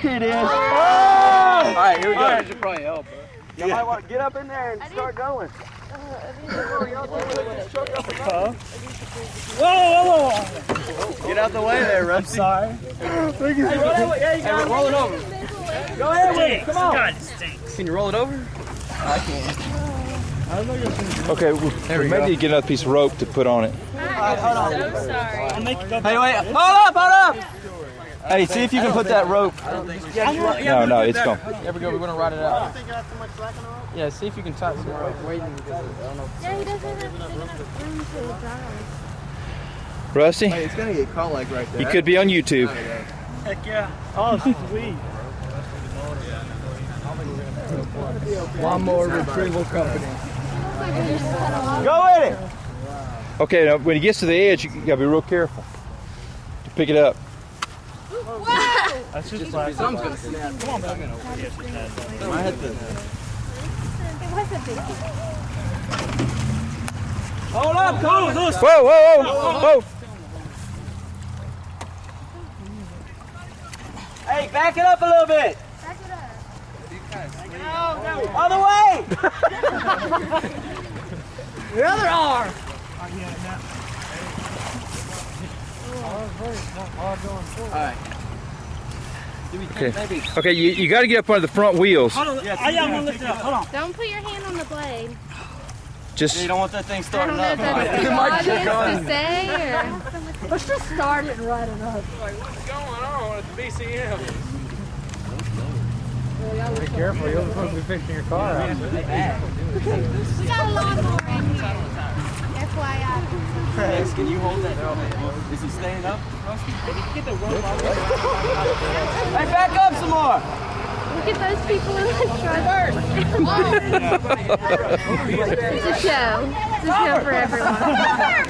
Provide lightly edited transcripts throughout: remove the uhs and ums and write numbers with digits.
it is. All right, here we go. That should probably help, bro. You might want to get up in there and start going. Whoa! Get out the way there, Rusty. Sorry. Hey, roll it over. Go ahead with it. Come on. God, it stinks. Can you roll it over? I can. Okay, we may need to get another piece of rope to put on it. I'll make it go back. Hey, wait. Hold up. Hey, see if you can put that rope. No, it's gone. There we go. We want to ride it out. Yeah, see if you can tie some rope. Waiting. Yeah, he doesn't have enough room to drive. Rusty, Hey, it's gonna get caught like right there. you could be on YouTube. Heck yeah. Oh, sweet. Lawnmower Retrieval Company. Go with it. Okay, now when he gets to the edge, you gotta be real careful to pick it up. That's just like Someone's gonna snap. Come on, baby. My head to. It was a big deal. Hold up, go. Whoa! Hey, back it up a little bit. Back it up. Other way. The other arm. Alright. Okay, you got to get up under the front wheels. Hold on. I am gonna lift it up. Hold on. Don't put your hand on the blade. Just You don't want that thing I don't starting know up. if that's It too might obvious keep going. to say or... Let's just start it and ride it up. What's going on at the BCM? Be careful, you're supposed to be fixing your car out. We got a lawnmower in here. FYI. Chris, can you hold that? Is he staying up? Hey, back up some more. Look at those people in the truck. It's a show. It's a show for everyone. Robert,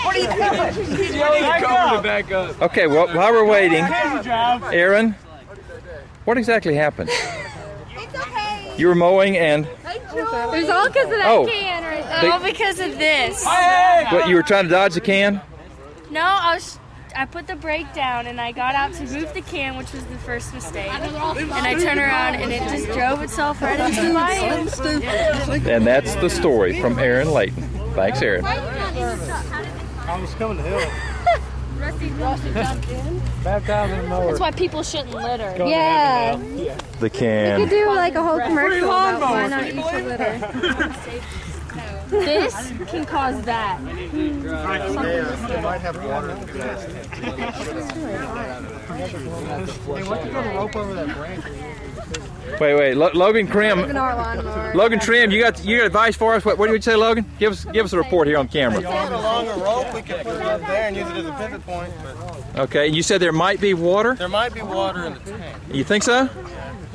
what are you doing? What are you doing? He's ready to cover to back up. okay. Well, while we're waiting, Drive. Aaron, what exactly happened? It's okay. You were mowing and It was all because of that Oh. can right there. They- All because of this. what? You were trying to dodge the can? No, I put the brake down and I got out to move the can, which was the first mistake. And I turned around and it just drove itself right into the line. And that's the story from Aaron Layton. Thanks, Aaron. Why are you not in the truck? How did I was coming to help. Rusty jumped in? Baptizing the mower. That's why people shouldn't litter. Yeah. The can. do like a whole commercial about why not you should litter. This can cause that. might have water in the glass. Hey, why don't you go to rope over that branch? Wait. Logan Trim. Our lawnmower. Logan Trim, you got advice for us? What did you say, Logan? Give us a report here on camera. Want a longer rope, we could put it up there and use it as a pivot point. But Okay. You said there might be water. there might be water in the tank. You think so?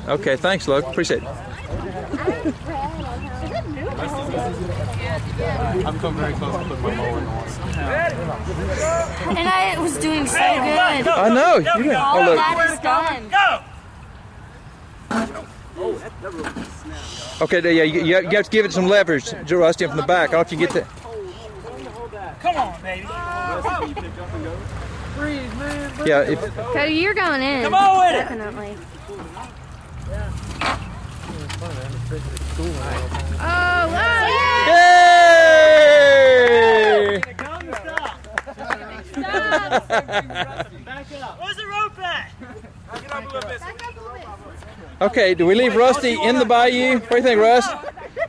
Okay. Thanks, Logan. Appreciate it. I've come very close to putting my mower in the water. And I was doing so good. I know. You did. All Oh, of look. that is done. Go. Okay. Yeah. You have to give it some leverage, Rusty, from the back. I don't know if you get that. Come on, baby. Yeah. If, Cody, you're going in. Come on with it. Definitely. Oh, wow. Yay! Come stop. Back up. Where's the rope at? Back it up a little bit. Okay. Do we leave Rusty in the bayou? What do you think, Russ?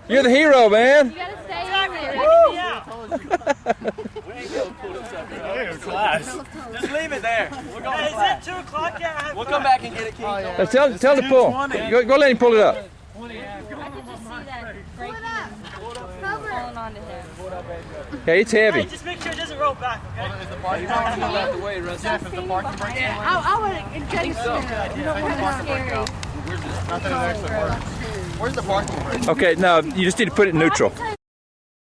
You're the hero, man. You gotta stay in there. We ain't gonna pull this up. Class. Just leave it there. We're going to class. Is it 2 o'clock yet? We'll come back and get it, Keith. Tell him to pull. Go let him pull it up. I could just see that brake falling onto him. Okay, it's heavy. Hey, just make sure it doesn't roll back, okay? Is the parking brake still out the way, Russ? Is the parking brake still out? I would engage them. You don't want to scary. Where's the parking brake? Okay, no, you just need to put it in neutral. Tell you